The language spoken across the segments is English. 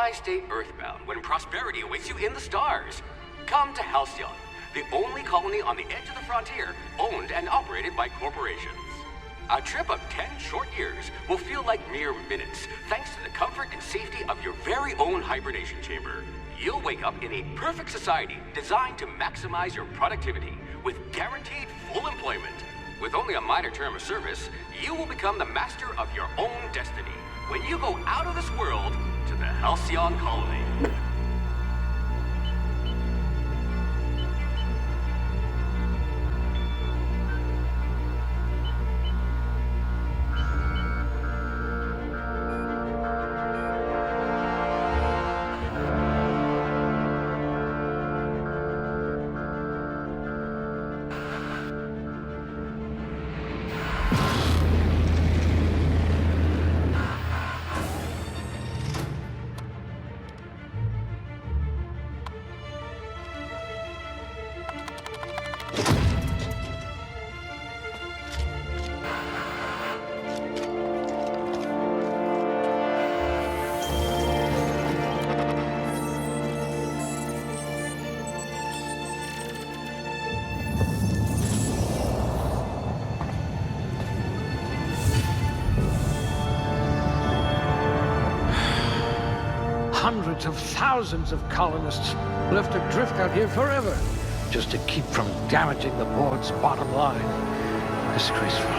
Why stay earthbound when prosperity awaits you in the stars? Come to Halcyon, the only colony on the edge of the frontier, owned and operated by corporations. A trip of 10 short years will feel like mere minutes, thanks to the comfort and safety of your very own hibernation chamber. You'll wake up in a perfect society designed to maximize your productivity with guaranteed full employment. With only a minor term of service, you will become the master of your own destiny when you go out of this world to the Halcyon colony. Hundreds of thousands of colonists left adrift out here forever, just to keep from damaging the board's bottom line. Disgraceful.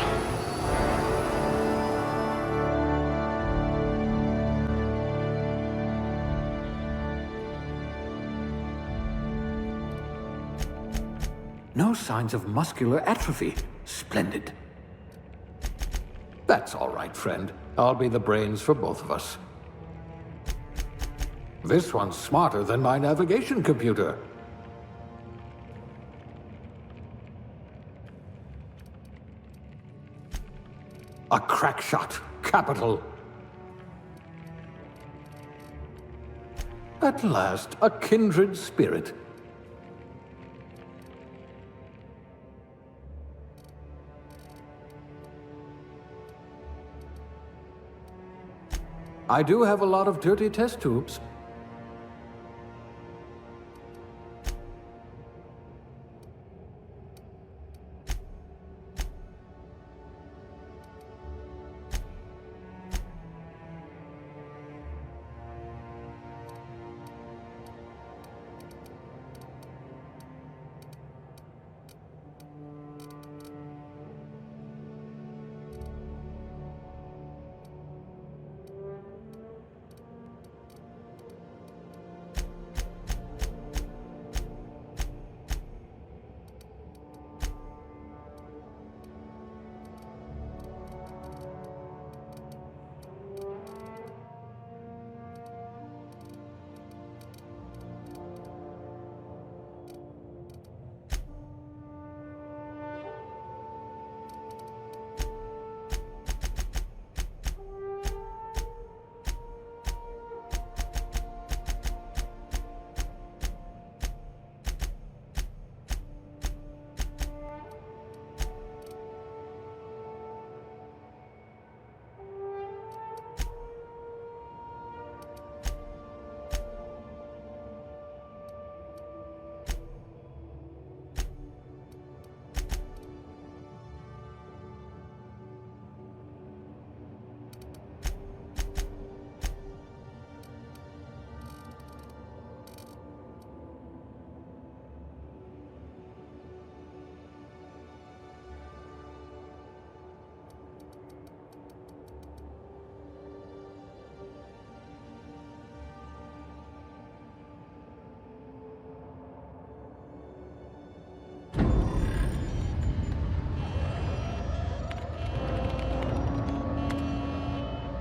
No signs of muscular atrophy. Splendid. That's all right, friend. I'll be the brains for both of us. This one's smarter than my navigation computer. A crack shot. Capital. At last, a kindred spirit. I do have a lot of dirty test tubes.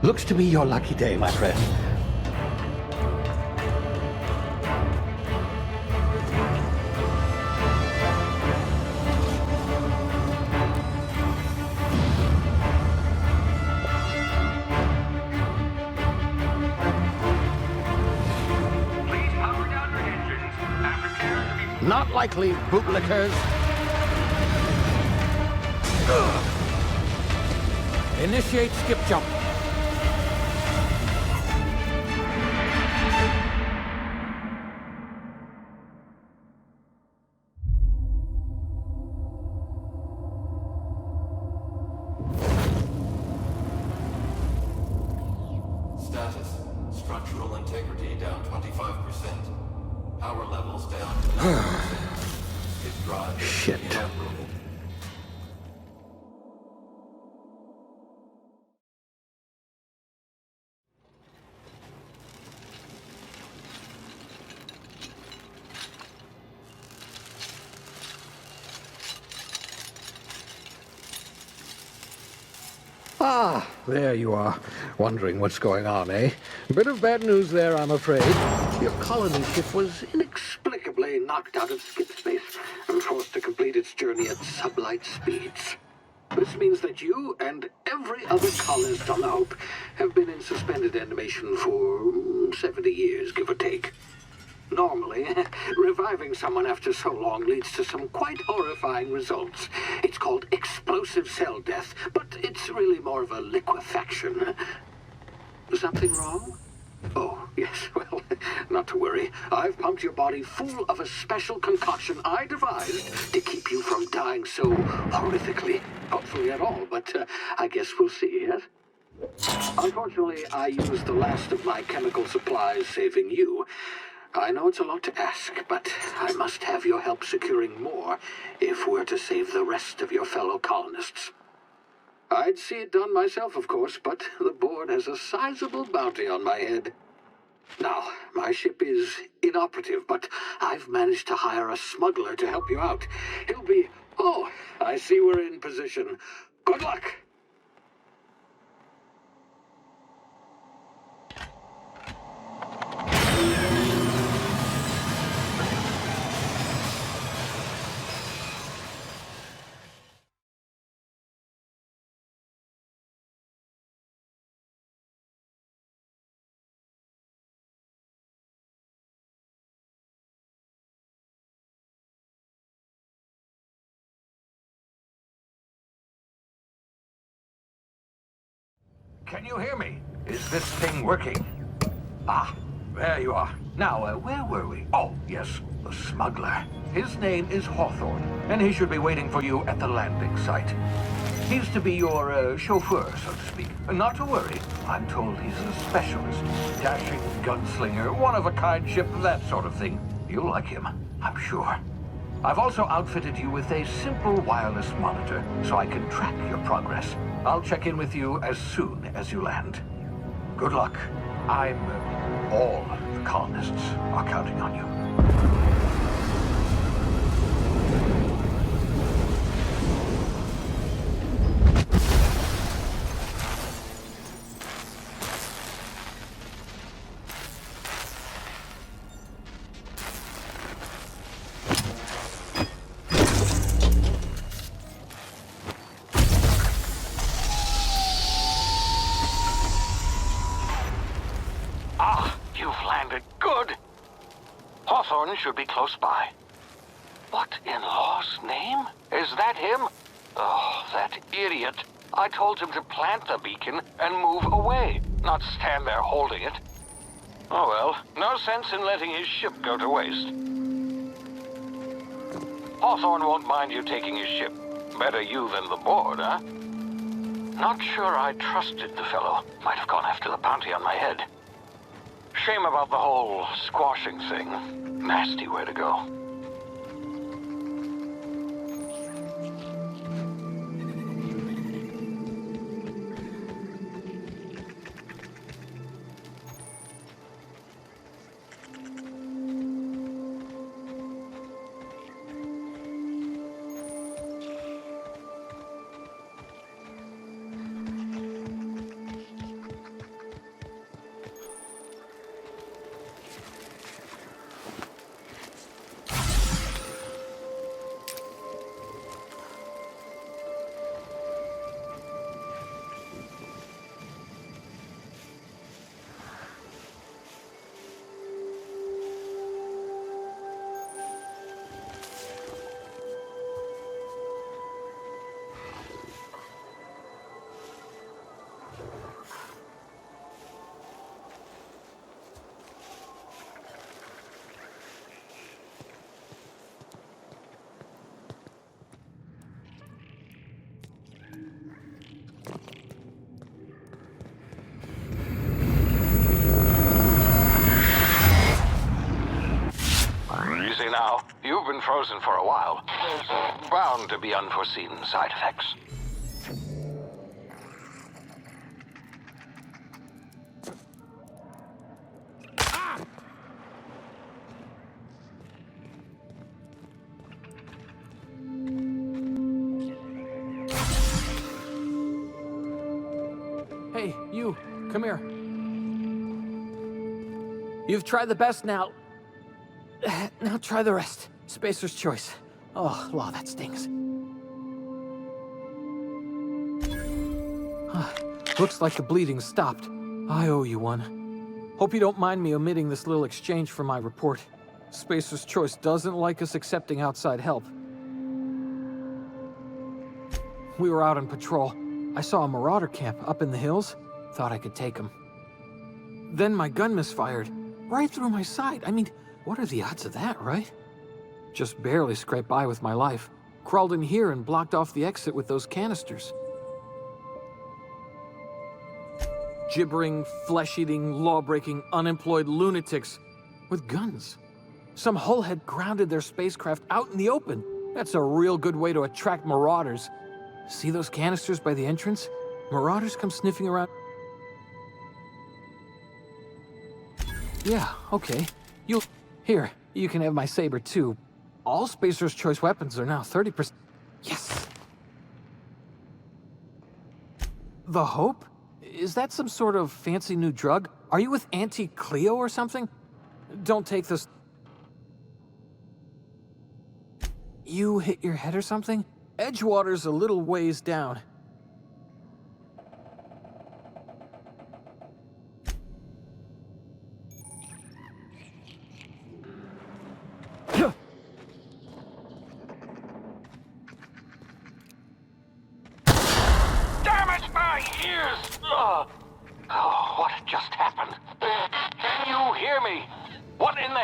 Looks to be your lucky day, my friend. Please power down your engines and prepare to be... Not likely, bootlickers. Initiate skip jump. down 25%. Power levels down to 0%. His drive is Shit. inoperable. Ah, there you are. Wondering what's going on, eh? Bit of bad news there, I'm afraid. Your colony ship was inexplicably knocked out of skip space and forced to complete its journey at sublight speeds. This means that you and every other colonist on the Hope have been in suspended animation for 70 years, give or take. Normally, reviving someone after so long leads to some quite horrifying results. It's called explosive cell death, but it's really more of a liquefaction. Something wrong? Oh, yes, well, not to worry. I've pumped your body full of a special concoction I devised to keep you from dying so horrifically. Hopefully at all, but I guess we'll see, yes? Unfortunately, I used the last of my chemical supplies saving you. I know it's a lot to ask, but I must have your help securing more if we're to save the rest of your fellow colonists. I'd see it done myself, of course, but the board has a sizable bounty on my head. Now, my ship is inoperative, but I've managed to hire a smuggler to help you out. He'll be... Oh, I see we're in position. Good luck! Can you hear me? Is this thing working? Ah, there you are. Now, where were we? Oh, yes, the smuggler. His name is Hawthorne, and he should be waiting for you at the landing site. He's to be your chauffeur, so to speak. Not to worry. I'm told he's a specialist. Dashing gunslinger, one-of-a-kind ship, that sort of thing. You'll like him, I'm sure. I've also outfitted you with a simple wireless monitor, so I can track your progress. I'll check in with you as soon as you land. Good luck. All the colonists are counting on you. Hawthorne should be close by. What in law's name? Is that him? Oh, that idiot. I told him to plant the beacon and move away, not stand there holding it. Oh well, no sense in letting his ship go to waste. Hawthorne won't mind you taking his ship. Better you than the board, huh? Not sure I trusted the fellow. Might have gone after the bounty on my head. Shame about the whole squashing thing. Nasty way to go. been frozen for a while. There's bound to be unforeseen side effects. Hey, you, come here. You've tried the best now. Now try the rest. Spacer's choice. Oh, wow, that stings. Looks like the bleeding stopped. I owe you one. Hope you don't mind me omitting this little exchange from my report. Spacer's choice doesn't like us accepting outside help. We were out on patrol. I saw a marauder camp up in the hills. Thought I could take him. Then my gun misfired. Right through my side. I mean, what are the odds of that, right? Just barely scraped by with my life. Crawled in here and blocked off the exit with those canisters. Gibbering, flesh-eating, law-breaking, unemployed lunatics with guns. Some hullhead grounded their spacecraft out in the open. That's a real good way to attract marauders. See those canisters by the entrance? Marauders come sniffing around. Yeah, okay. Here, you can have my saber too. All Spacer's Choice weapons are now 30%. Yes! The Hope? Is that some sort of fancy new drug? Are you with Auntie Cleo or something? Don't take this. You hit your head or something? Edgewater's a little ways down. Damn it, my ears! Oh, what just happened? Can you hear me? What in the...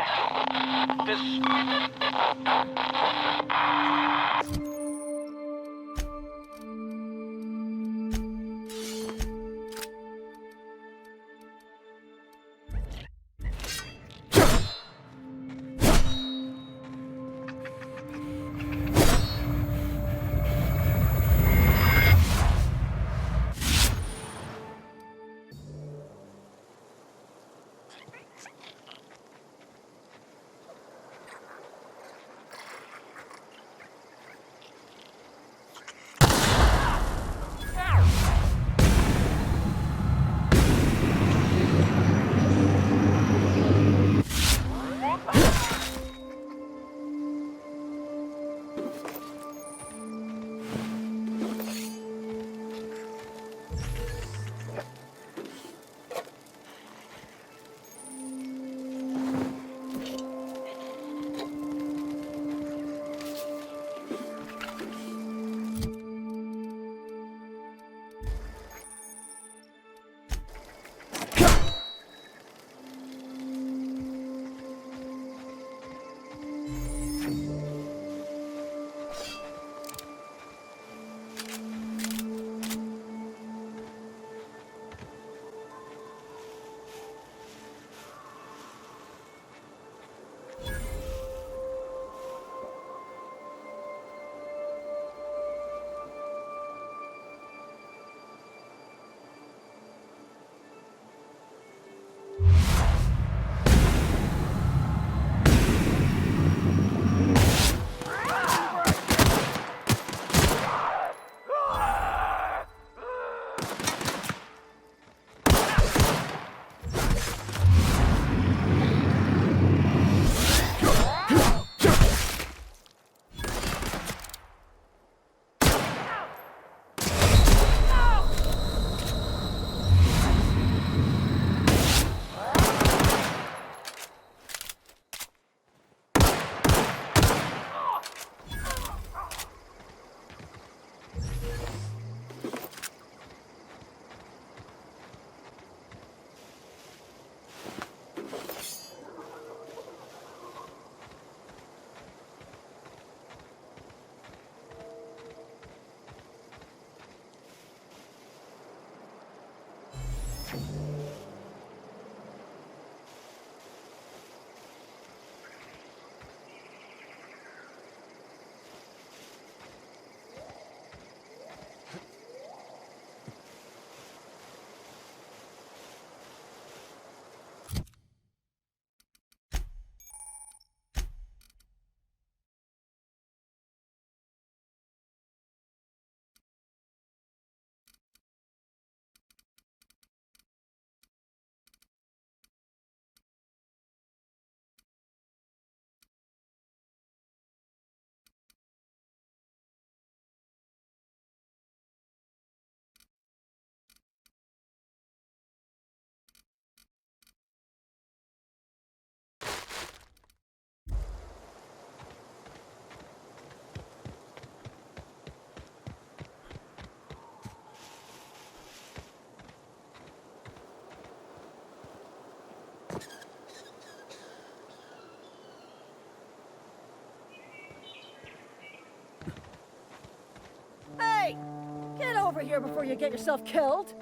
over here before you get yourself killed.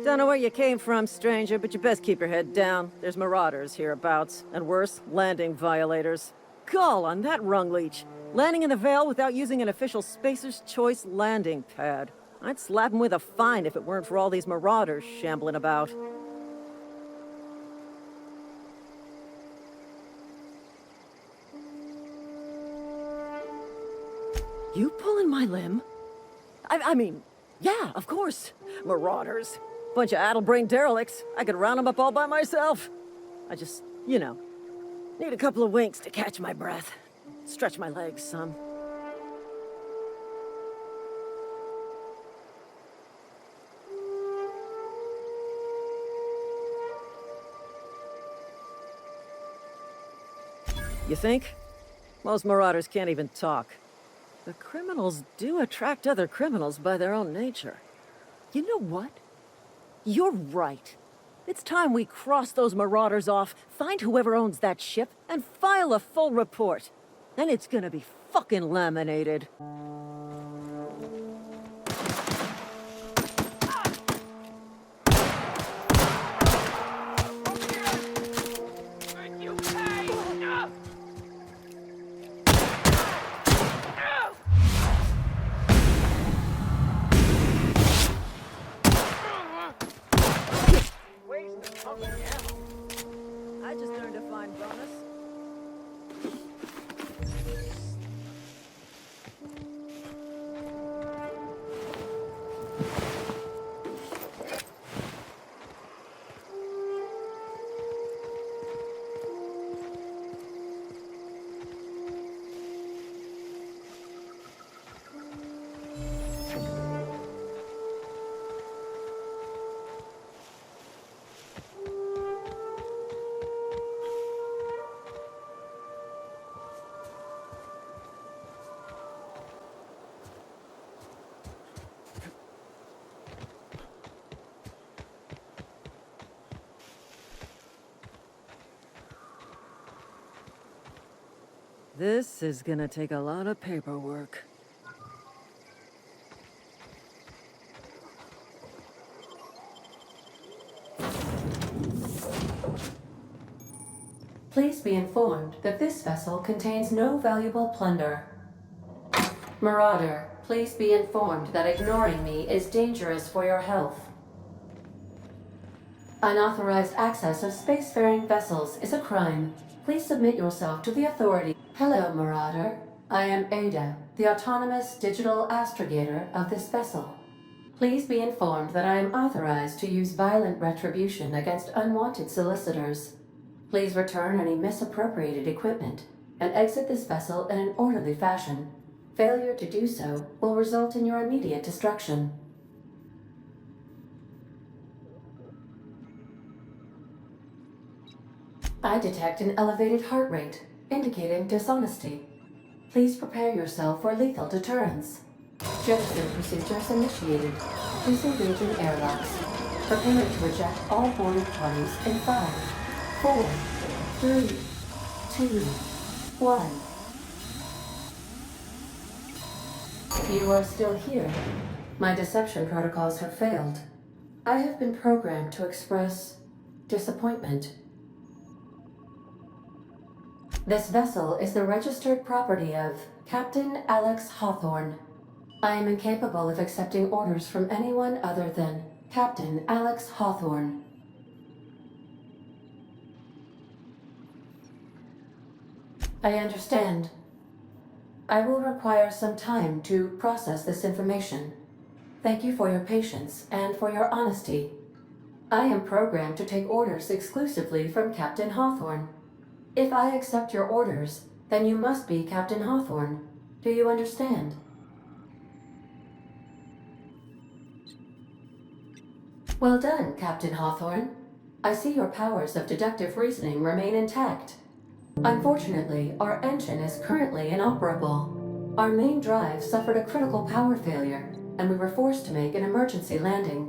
Don't know where you came from, stranger, but you best keep your head down. There's marauders hereabouts, and worse, landing violators. Gall on that rung leech. Landing in the Vale without using an official Spacer's Choice landing pad. I'd slap him with a fine if it weren't for all these marauders shambling about. You pulling my limb? I mean, yeah, of course. Marauders. Bunch of addle-brained derelicts. I could round them up all by myself. I just, you know, need a couple of winks to catch my breath. Stretch my legs some. You think? Most marauders can't even talk. The criminals do attract other criminals by their own nature. You know what? You're right. It's time we cross those marauders off, find whoever owns that ship, and file a full report. Then it's gonna be fucking laminated. I just earned a fine bonus. This is gonna take a lot of paperwork. Please be informed that this vessel contains no valuable plunder. Marauder, please be informed that ignoring me is dangerous for your health. Unauthorized access of spacefaring vessels is a crime. Please submit yourself to the authority. Hello, Marauder. I am Ada, the autonomous digital astrogator of this vessel. Please be informed that I am authorized to use violent retribution against unwanted solicitors. Please return any misappropriated equipment and exit this vessel in an orderly fashion. Failure to do so will result in your immediate destruction. I detect an elevated heart rate, indicating dishonesty. Please prepare yourself for lethal deterrence. Gesture procedures initiated. Disengaging airlocks. Preparing to eject all boarded parties in 5, 4, 3, 2, 1. You are still here. My deception protocols have failed. I have been programmed to express disappointment. This vessel is the registered property of Captain Alex Hawthorne. I am incapable of accepting orders from anyone other than Captain Alex Hawthorne. I understand. I will require some time to process this information. Thank you for your patience and for your honesty. I am programmed to take orders exclusively from Captain Hawthorne. If I accept your orders, then you must be Captain Hawthorne. Do you understand? Well done, Captain Hawthorne. I see your powers of deductive reasoning remain intact. Unfortunately, our engine is currently inoperable. Our main drive suffered a critical power failure, and we were forced to make an emergency landing.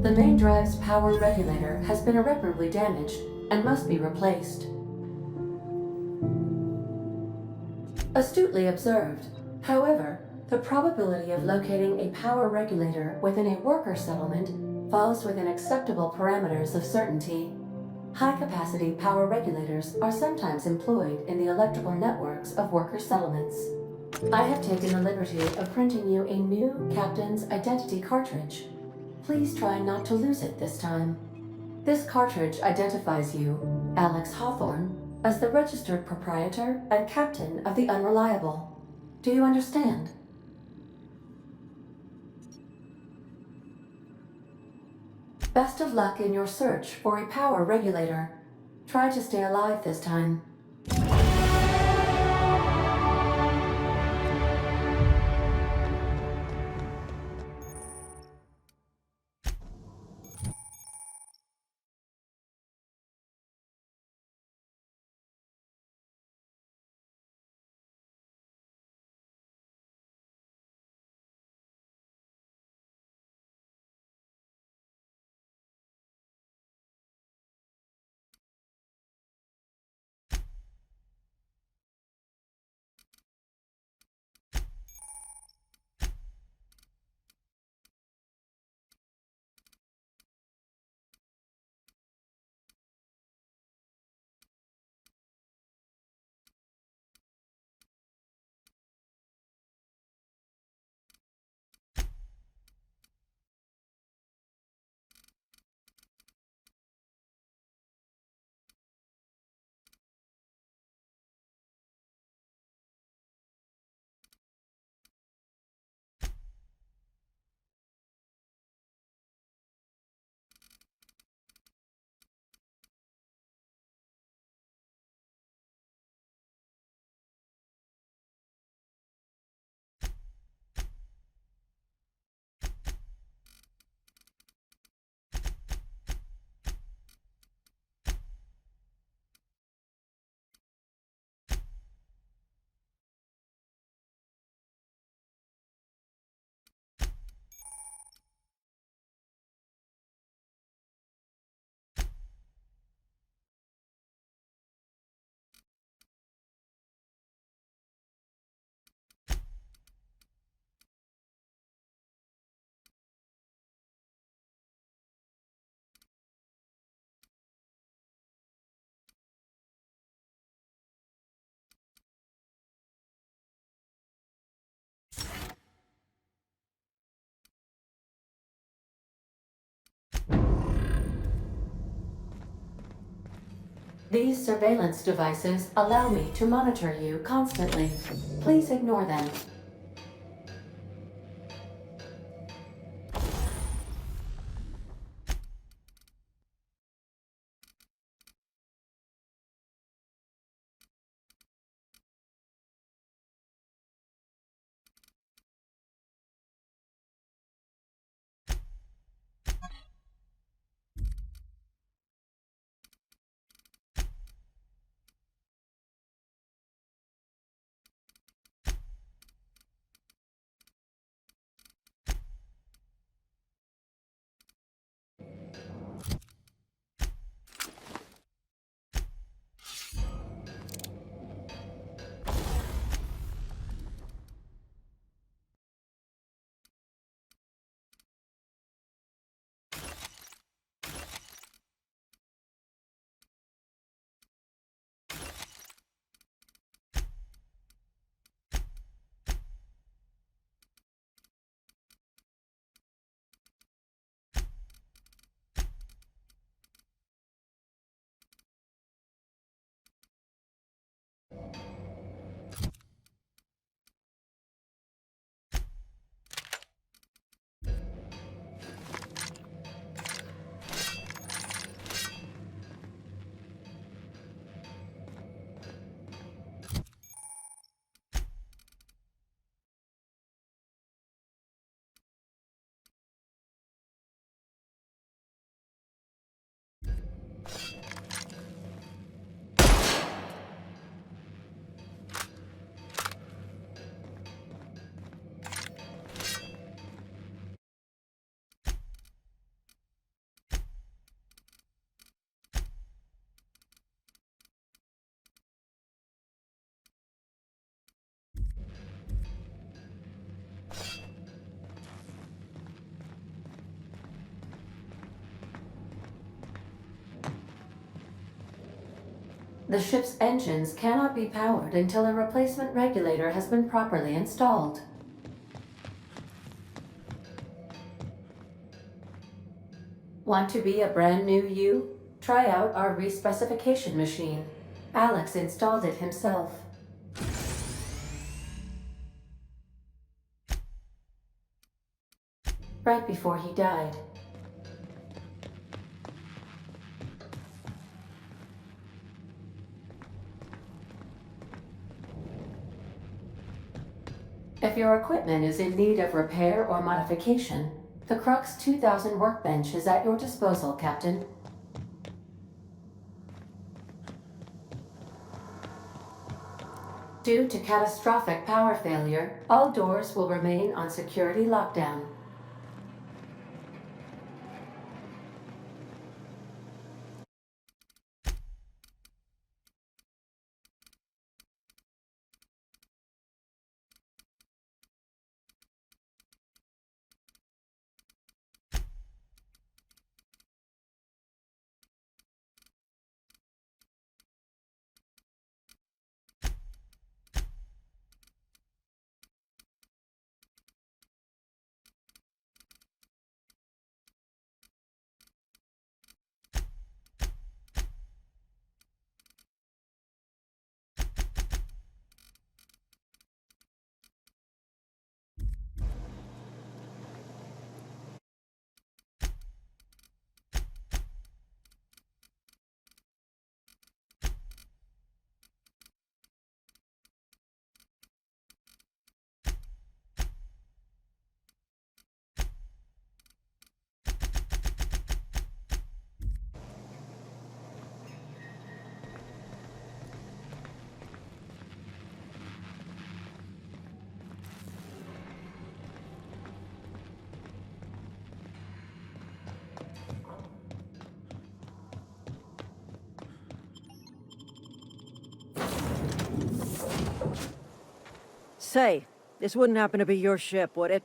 The main drive's power regulator has been irreparably damaged and must be replaced. Astutely observed. However, the probability of locating a power regulator within a worker settlement falls within acceptable parameters of certainty. High-capacity power regulators are sometimes employed in the electrical networks of worker settlements. I have taken the liberty of printing you a new Captain's Identity cartridge. Please try not to lose it this time. This cartridge identifies you, Alex Hawthorne, as the registered proprietor and captain of the Unreliable. Do you understand? Best of luck in your search for a power regulator. Try to stay alive this time. These surveillance devices allow me to monitor you constantly. Please ignore them. The ship's engines cannot be powered until a replacement regulator has been properly installed. Want to be a brand new you? Try out our respecification machine. Alex installed it himself. Right before he died. If your equipment is in need of repair or modification, the Crux 2000 workbench is at your disposal, Captain. Due to catastrophic power failure, all doors will remain on security lockdown. Say, this wouldn't happen to be your ship, would it?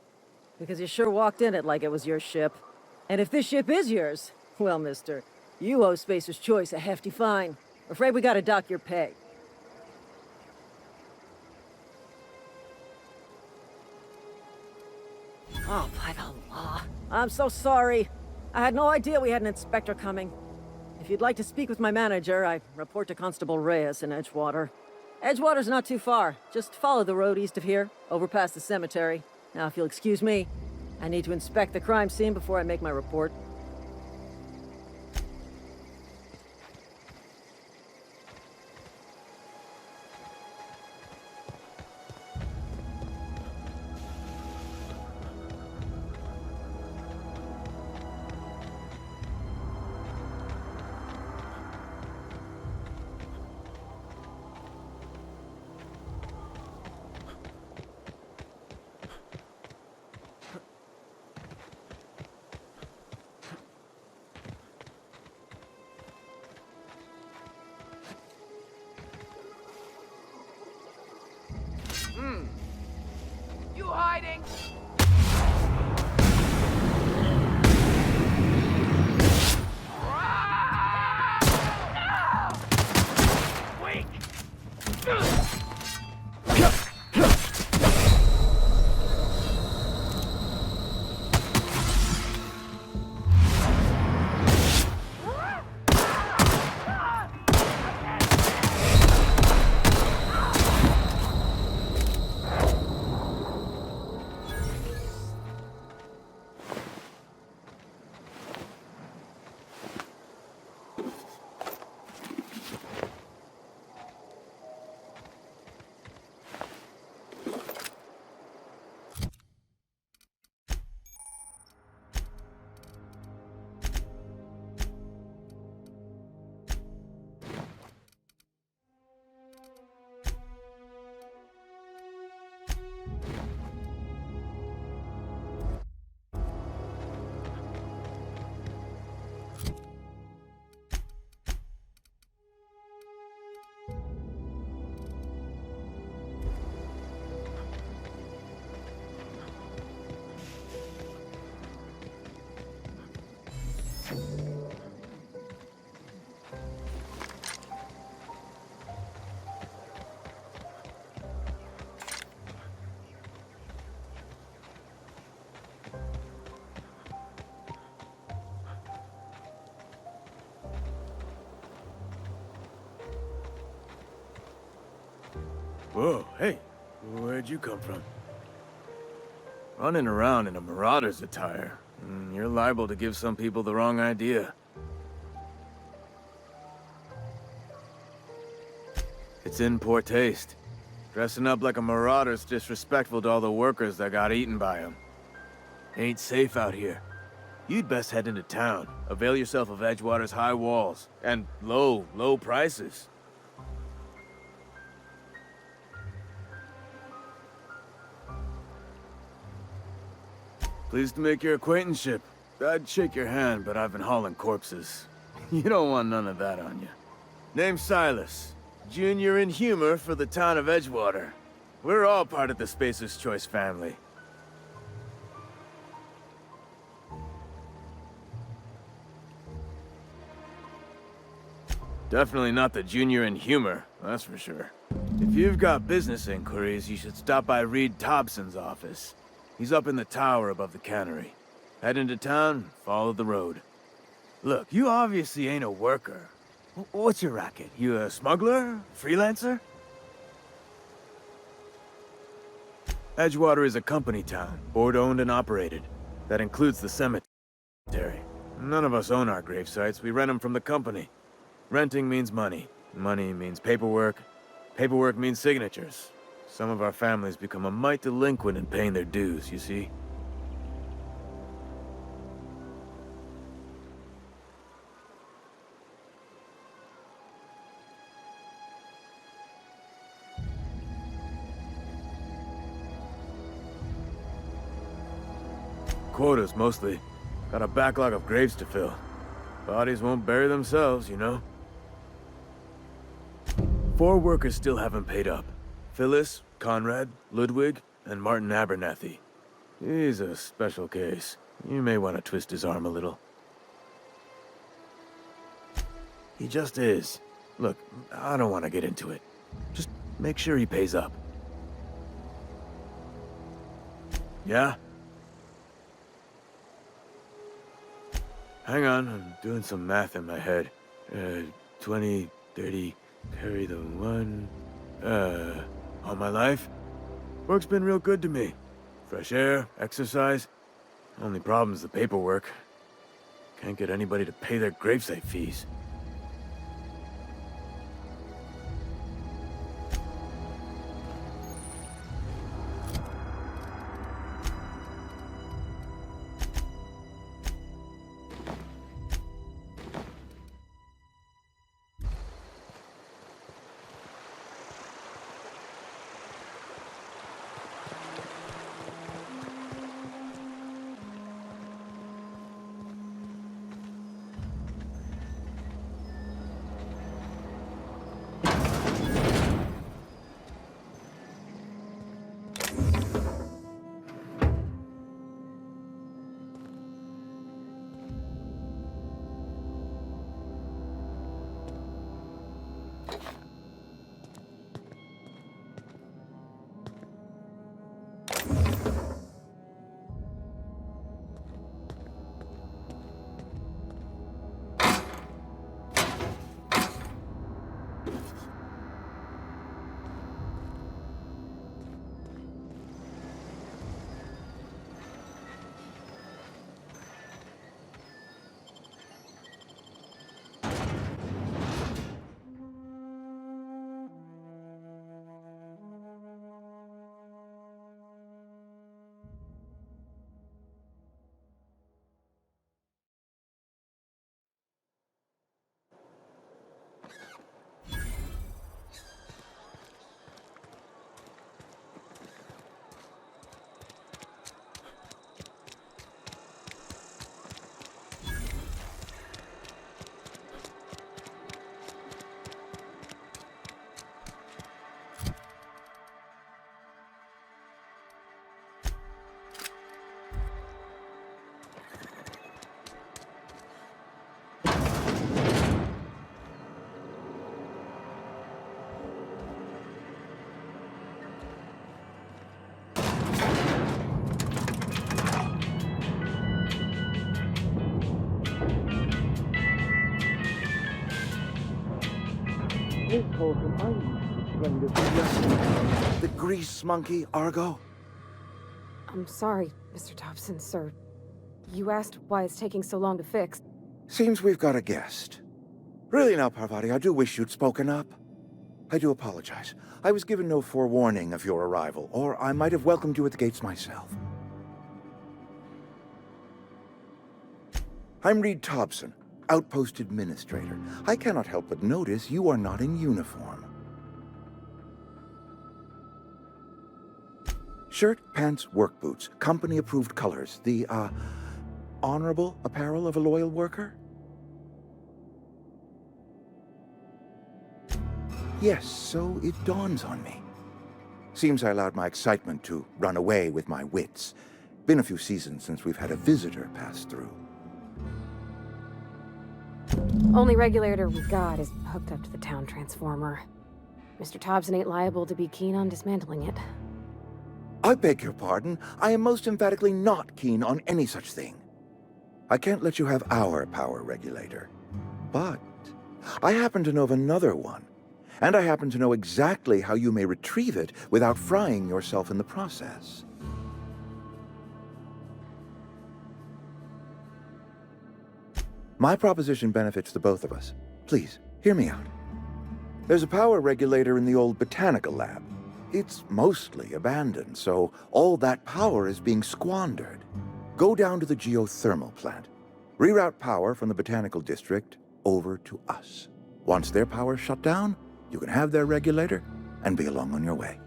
Because you sure walked in it like it was your ship. And if this ship is yours, well, mister, you owe Spacer's Choice a hefty fine. Afraid we gotta dock your pay. Oh, by the law. I'm so sorry. I had no idea we had an inspector coming. If you'd like to speak with my manager, I report to Constable Reyes in Edgewater. Edgewater's not too far. Just follow the road east of here, over past the cemetery. Now, if you'll excuse me, I need to inspect the crime scene before I make my report. You hiding? Weak! Whoa, hey, where'd you come from? Running around in a marauder's attire. You're liable to give some people the wrong idea. It's in poor taste. Dressing up like a marauder's disrespectful to all the workers that got eaten by them. Ain't safe out here. You'd best head into town. Avail yourself of Edgewater's high walls. And low prices. Pleased to make your acquaintanceship. I'd shake your hand, but I've been hauling corpses. You don't want none of that on you. Name's Silas. Junior in humor for the town of Edgewater. We're all part of the Spacer's Choice family. Definitely not the junior in humor, that's for sure. If you've got business inquiries, you should stop by Reed Thompson's office. He's up in the tower above the cannery. Head into town, follow the road. Look, you obviously ain't a worker. What's your racket? You a smuggler? Freelancer? Edgewater is a company town, board-owned and operated. That includes the cemetery. None of us own our grave sites, we rent them from the company. Renting means money. Money means paperwork. Paperwork means signatures. Some of our families become a mite delinquent in paying their dues, you see? Quotas, mostly. Got a backlog of graves to fill. Bodies won't bury themselves, you know? 4 workers still haven't paid up. Phyllis, Conrad, Ludwig, and Martin Abernathy. He's a special case. You may want to twist his arm a little. He just is. Look, I don't want to get into it. Just make sure he pays up. Yeah? Hang on, I'm doing some math in my head. 20, 30, carry the 1... all my life? Work's been real good to me. Fresh air, exercise. Only problem's the paperwork. Can't get anybody to pay their gravesite fees. This call from Ivy. explain this to you? The grease monkey, Argo? I'm sorry, Mr. Thompson, sir. You asked why it's taking so long to fix. Seems we've got a guest. Really now, Parvati, I do wish you'd spoken up. I do apologize. I was given no forewarning of your arrival, or I might have welcomed you at the gates myself. I'm Reed Thompson, Outpost Administrator. I cannot help but notice you are not in uniform. Shirt, pants, work boots, company-approved colors. The, honorable apparel of a loyal worker? Yes, so it dawns on me. Seems I allowed my excitement to run away with my wits. Been a few seasons since we've had a visitor pass through. Only regulator we got is hooked up to the town transformer. Mr. Thompson ain't liable to be keen on dismantling it. I beg your pardon. I am most emphatically not keen on any such thing. I can't let you have our power regulator. But I happen to know of another one. And I happen to know exactly how you may retrieve it without frying yourself in the process. My proposition benefits the both of us. Please, hear me out. There's a power regulator in the old botanical lab. It's mostly abandoned, so all that power is being squandered. Go down to the geothermal plant. Reroute power from the botanical district over to us. Once their power's shut down, you can have their regulator and be along on your way.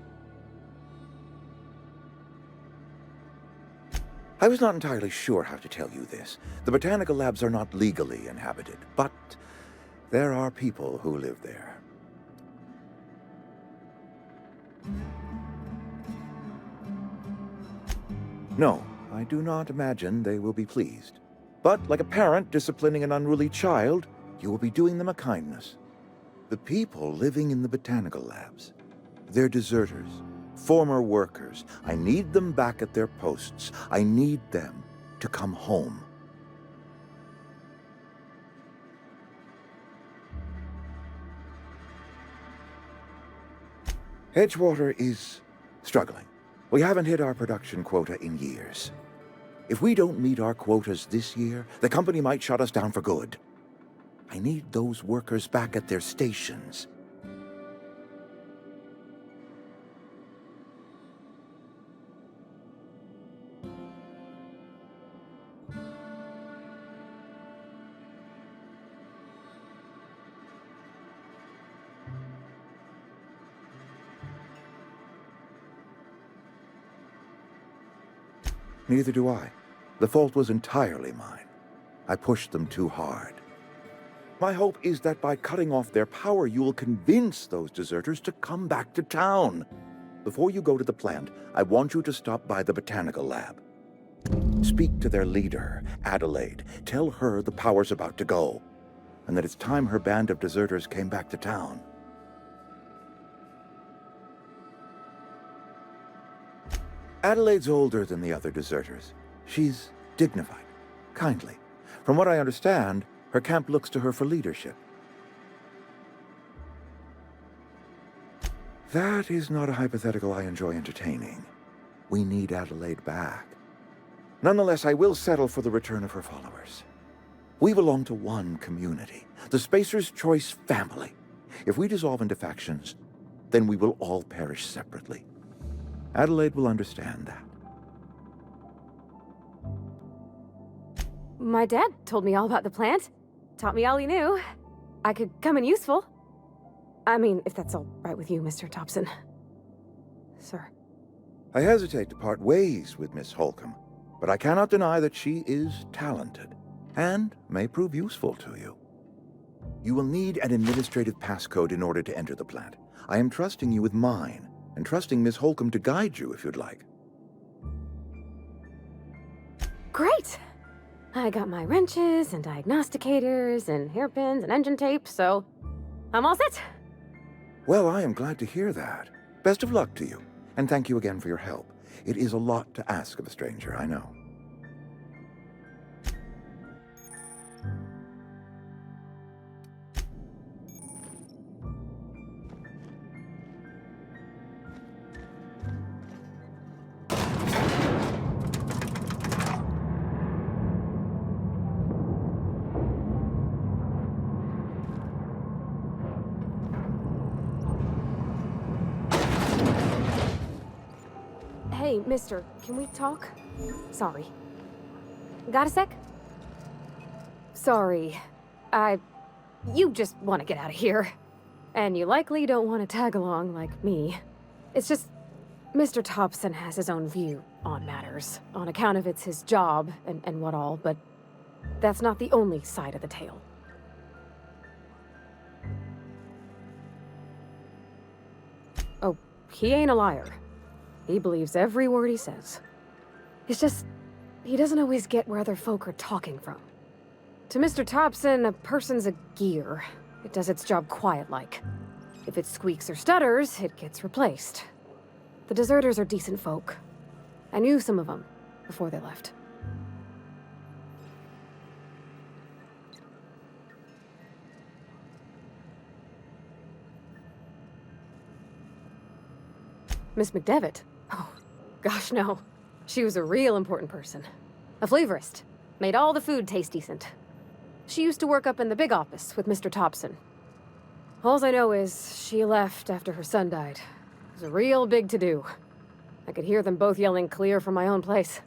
I was not entirely sure how to tell you this. The botanical labs are not legally inhabited, but there are people who live there. No, I do not imagine they will be pleased. But like a parent disciplining an unruly child, you will be doing them a kindness. The people living in the botanical labs, they're deserters, former workers. I need them back at their posts. I need them to come home. Edgewater is struggling. We haven't hit our production quota in years. If we don't meet our quotas this year, the company might shut us down for good. I need those workers back at their stations. Neither do I. The fault was entirely mine. I pushed them too hard. My hope is that by cutting off their power, you will convince those deserters to come back to town. Before you go to the plant, I want you to stop by the botanical lab. Speak to their leader, Adelaide. Tell her the power's about to go, and that it's time her band of deserters came back to town. Adelaide's older than the other deserters. She's dignified, kindly. From what I understand, her camp looks to her for leadership. That is not a hypothetical I enjoy entertaining. We need Adelaide back. Nonetheless, I will settle for the return of her followers. We belong to one community, the Spacer's Choice family. If we dissolve into factions, then we will all perish separately. Adelaide will understand that. My dad told me all about the plant. Taught me all he knew. I could come in useful. I mean, if that's all right with you, Mr. Thompson. Sir. I hesitate to part ways with Miss Holcomb, but I cannot deny that she is talented and may prove useful to you. You will need an administrative passcode in order to enter the plant. I am trusting you with mine, and trusting Miss Holcomb to guide you if you'd like. Great! I got my wrenches and diagnosticators and hairpins and engine tape, so I'm all set. Well, I am glad to hear that. Best of luck to you, and thank you again for your help. It is a lot to ask of a stranger, I know. Hey, mister, can we talk? Sorry. Got a sec? Sorry. You just want to get out of here. And you likely don't want to tag along like me. It's just, Mr. Thompson has his own view on matters, on account of it's his job and what all, but that's not the only side of the tale. Oh, he ain't a liar. He believes every word he says. It's just, he doesn't always get where other folk are talking from. To Mr. Thompson, a person's a gear. It does its job quiet-like. If it squeaks or stutters, it gets replaced. The deserters are decent folk. I knew some of them before they left. Miss McDevitt? Oh, gosh, no. She was a real important person. A flavorist. Made all the food taste decent. She used to work up in the big office with Mr. Thompson. Alls I know is she left after her son died. It was a real big to-do. I could hear them both yelling clear from my own place.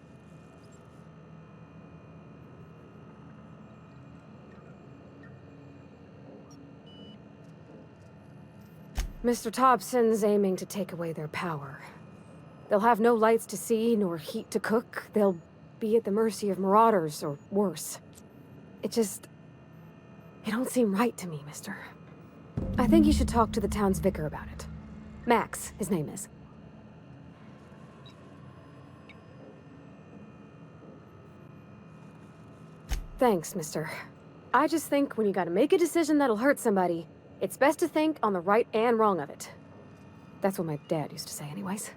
Mr. Thompson's aiming to take away their power. They'll have no lights to see, nor heat to cook. They'll be at the mercy of marauders, or worse. It don't seem right to me, mister. I think you should talk to the town's vicar about it. Max, his name is. Thanks, mister. I just think when you gotta make a decision that'll hurt somebody, it's best to think on the right and wrong of it. That's what my dad used to say anyways.